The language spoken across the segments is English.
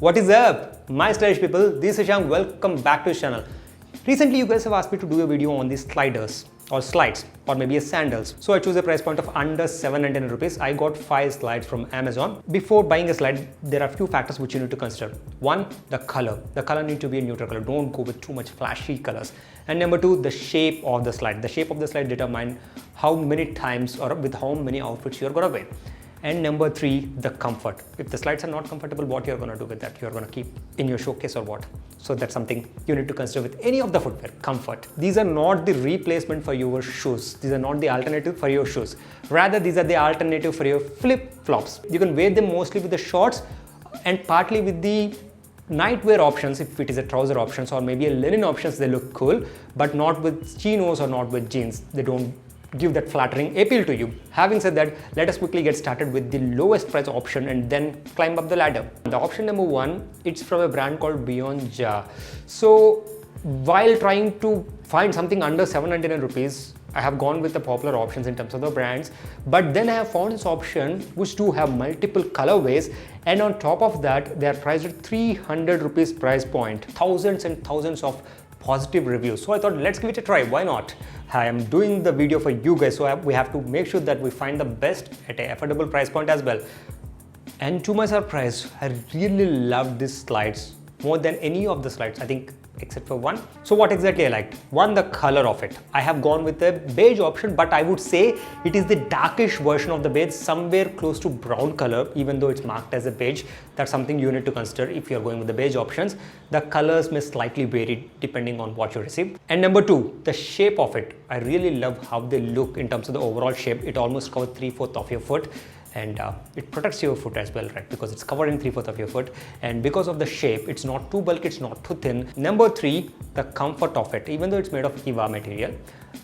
What is up, my stylish people? This is Shang. Welcome back to the channel. Recently, you guys have asked me to do a video on these sliders or slides or maybe a sandals. So I choose a price point of under 799 rupees. I got 5 slides from Amazon. Before buying a slide, there are a few factors which you need to consider. One, the color. The color need to be a neutral color. Don't go with too much flashy colors. And number two, the shape of the slide. The shape of the slide determines how many times or with how many outfits you're gonna wear. And number three, the comfort. If the slides are not comfortable, what you're gonna do with that? You're gonna keep in your showcase or what? So that's something you need to consider with any of the footwear, comfort. These are not the replacement for your shoes. These are not the alternative for your shoes. Rather, these are the alternative for your flip-flops. You can wear them mostly with the shorts and partly with the nightwear options if it is a trouser options or maybe a linen options. They look cool, but not with chinos or not with jeans. They don't give that flattering appeal to you. Having said that, let us quickly get started with the lowest price option and then climb up the ladder. The option number one, it's from a brand called Beige. So while trying to find something under 799 rupees, I have gone with the popular options in terms of the brands, but then I have found this option which do have multiple colorways, and on top of that, they are priced at 300 rupees price point. Thousands and thousands of positive reviews. So I thought, let's give it a try. Why not? I am doing the video for you guys, so we have to make sure that we find the best at an affordable price point as well. And to my surprise, I really loved these slides more than any of the slides, I think, except for one. So what exactly I liked? One, the color of it. I have gone with the beige option, but I would say it is the darkish version of the beige, somewhere close to brown color, even though it's marked as a beige. That's something you need to consider if you're going with the beige options. The colors may slightly vary depending on what you receive. And number two, the shape of it. I really love how they look in terms of the overall shape. It almost covers 3/4 of your foot. And it protects your foot as well, right? Because it's covering 3/4 of your foot, and because of the shape, it's not too bulky, it's not too thin. Number three, the comfort of it. Even though it's made of EVA material,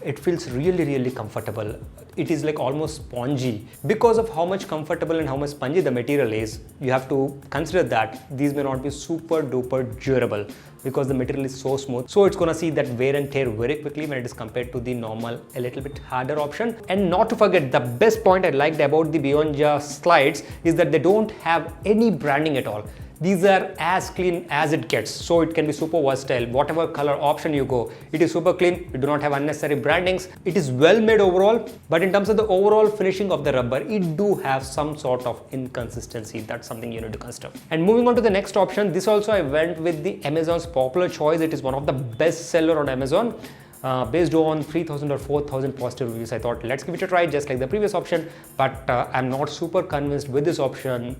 it feels really comfortable. It is like almost spongy. Because of how much comfortable and how much spongy the material is, you have to consider that these may not be super duper durable because the material is so smooth. So it's gonna see that wear and tear very quickly when it is compared to the normal, a little bit harder option. And not to forget, the best point I liked about the Beige slides is that they don't have any branding at all. These are as clean as it gets, so it can be super versatile. Whatever color option you go, it is super clean. You do not have unnecessary brandings. It is well made overall, but in terms of the overall finishing of the rubber, it do have some sort of inconsistency. That's something you need to consider. And moving on to the next option, this also I went with the Amazon's popular choice. It is one of the best seller on Amazon. Based on 3,000 or 4,000 positive reviews, I thought let's give it a try just like the previous option, but I'm not super convinced with this option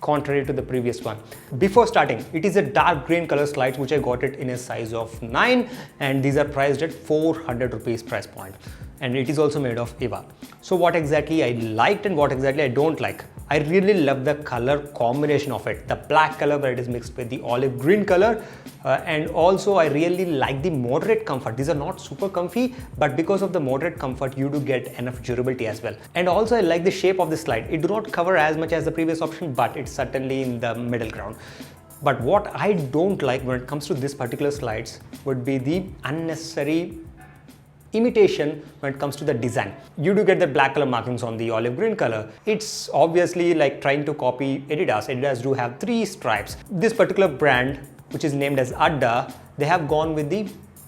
contrary to the previous one. Before starting, it is a dark green color slides which I got it in a size of 9, and these are priced at 400 rupees price point, and it is also made of EVA. So what exactly I liked and what exactly I don't like? I really love the color combination of it, the black color where it is mixed with the olive green color, and also I really like the moderate comfort. These are not super comfy, but because of the moderate comfort, you do get enough durability as well. And also I like the shape of the slide. It do not cover as much as the previous option, but it's certainly in the middle ground. But what I don't like when it comes to this particular slides would be the unnecessary imitation when it comes to the design. You do get the black color markings on the olive green color. It's obviously like trying to copy Adidas. Adidas do have 3 stripes. This particular brand, which is named as Adda, they have gone with the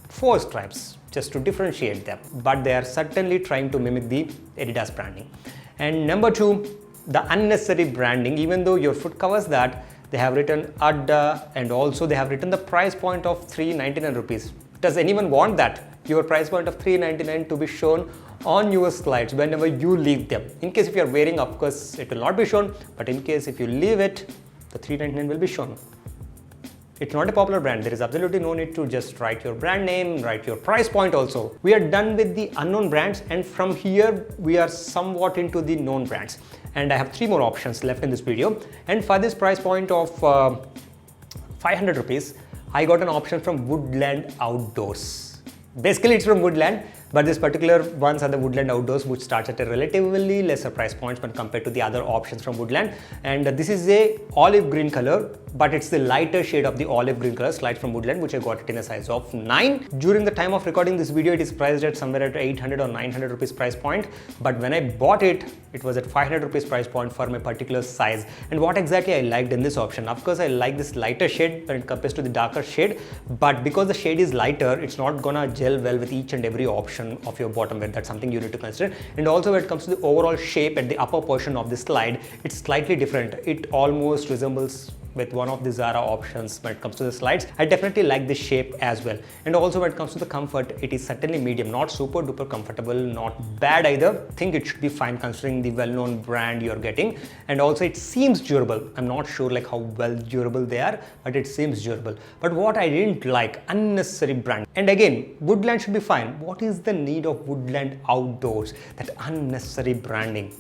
4 stripes just to differentiate them, but they are certainly trying to mimic the Adidas branding. And number two, the unnecessary branding. Even though your foot covers that, they have written Adda, and also they have written the price point of 399 rupees. Does anyone want that? Your price point of 399 to be shown on your slides whenever you leave them. In case if you are wearing, of course, it will not be shown, but in case if you leave it, the 399 will be shown. It's not a popular brand. There is absolutely no need to just write your brand name, write your price point also. We are done with the unknown brands, and from here we are somewhat into the known brands. And I have 3 more options left in this video. And for this price point of 500 rupees, I got an option from Woodland Outdoors. Basically, it's from Woodland, but this particular ones are the Woodland Outdoors, which starts at a relatively lesser price point when compared to the other options from Woodland. And this is a olive green color but it's the lighter shade of the olive green color slides from Woodland, which I got it in a size of 9. During the time of recording this video, it is priced at somewhere at 800 or 900 rupees price point, but when I bought it, it was at 500 rupees price point for my particular size. And what exactly I liked in this option? Of course, I like this lighter shade when it compares to the darker shade, but because the shade is lighter, it's not gonna gel well with each and every option of your bottom wear. That's something you need to consider. And also when it comes to the overall shape at the upper portion of the slide, it's slightly different. It almost resembles with one of the Zara options when it comes to the slides. I definitely like the shape as well. And also when it comes to the comfort, it is certainly medium, not super duper comfortable, not bad either. I think it should be fine considering the well-known brand you're getting. And also it seems durable. I'm not sure like how well durable they are, but it seems durable. But what I didn't like, unnecessary brand. And again, Woodland should be fine. What is the need of Woodland outdoors? That unnecessary branding.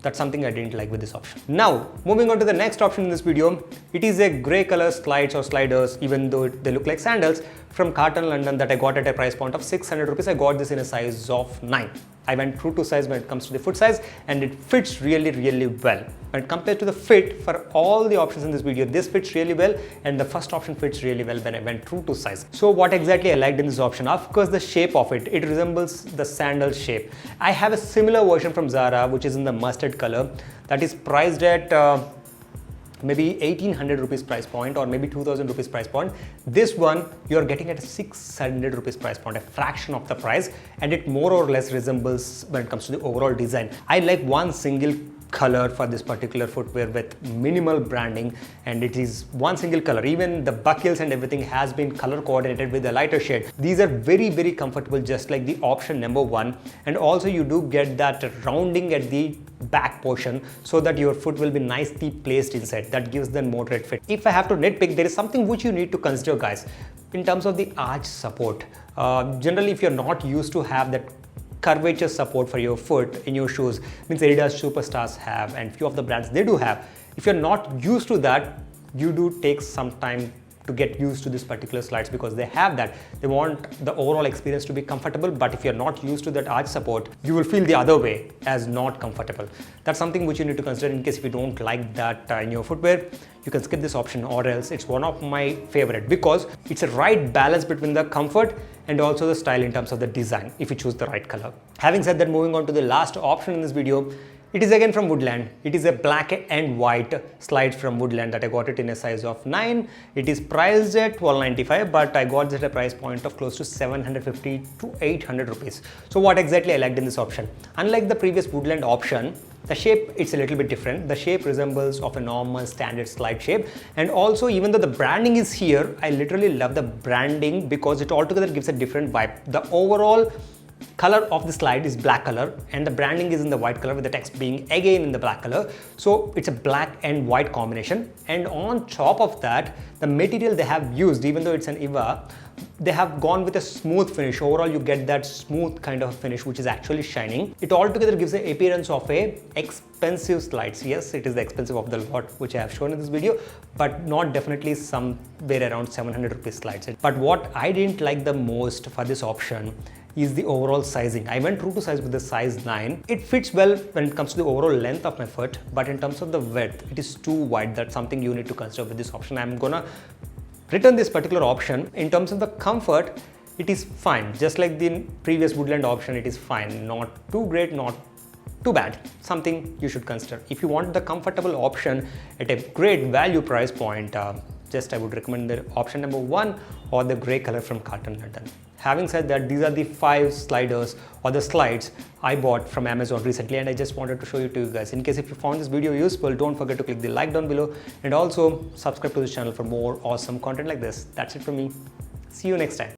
That's something I didn't like with this option. Now, moving on to the next option in this video, it is a grey color slides or sliders, even though they look like sandals, from Carlton London that I got at a price point of 600 rupees. I got this in a size of 9. I went true to size when it comes to the foot size, and it fits really, really well. When compared to the fit, for all the options in this video, this fits really well, and the first option fits really well when I went true to size. So what exactly I liked in this option? Of course, the shape of it. It resembles the sandal shape. I have a similar version from Zara, which is in the mustard color, that is priced at maybe 1800 rupees price point or maybe 2000 rupees price point. This one you're getting at a 600 rupees price point, a fraction of the price, and it more or less resembles when it comes to the overall design. I like one single color for this particular footwear with minimal branding, and it is one single color. Even the buckles and everything has been color coordinated with a lighter shade. These are very, very comfortable, just like the option number 1. And also you do get that rounding at the back portion so that your foot will be nicely placed inside. That gives them moderate fit. If I have to nitpick, there is something which you need to consider, guys, in terms of the arch support. Generally, if you're not used to have that curvature support for your foot in your shoes, means Adidas Superstars have, and few of the brands they do have. If you're not used to that, you do take some time to get used to this particular slides, because they have that. They want the overall experience to be comfortable, but if you're not used to that arch support, you will feel the other way as not comfortable. That's something which you need to consider in case if you don't like that in your footwear. You can skip this option, or else it's one of my favorite, because it's a right balance between the comfort and also the style in terms of the design if you choose the right color. Having said that, moving on to the last option in this video, it is again from Woodland. It is a black and white slide from Woodland that I got it in a size of 9. It is priced at 1295, but I got it at a price point of close to 750 to 800 rupees. So what exactly I liked in this option? Unlike the previous Woodland option, the shape, it's a little bit different. The shape resembles of a normal standard slide shape, and also even though the branding is here, I literally love the branding because it altogether gives a different vibe. The overall color of the slide is black color, and the branding is in the white color with the text being again in the black color. So it's a black and white combination, and on top of that, the material they have used, even though it's an EVA, they have gone with a smooth finish. Overall, you get that smooth kind of finish which is actually shining. It altogether gives the appearance of a expensive slides. Yes, it is the expensive of the lot which I have shown in this video, but not definitely somewhere around 700 rupees slides. But what I didn't like the most for this option is the overall sizing. I went true to size with the size 9. It fits well when it comes to the overall length of my foot, but in terms of the width, it is too wide. That's something you need to consider with this option. I'm gonna return this particular option. In terms of the comfort, it is fine. Just like the previous Woodland option, it is fine. Not too great, not too bad. Something you should consider. If you want the comfortable option at a great value price point, I would recommend the option number 1 or the grey color from Carlton London. Having said that, these are the 5 sliders or the slides I bought from Amazon recently, and I just wanted to show you to you guys. In case if you found this video useful, don't forget to click the like down below and also subscribe to this channel for more awesome content like this. That's it from me. See you next time.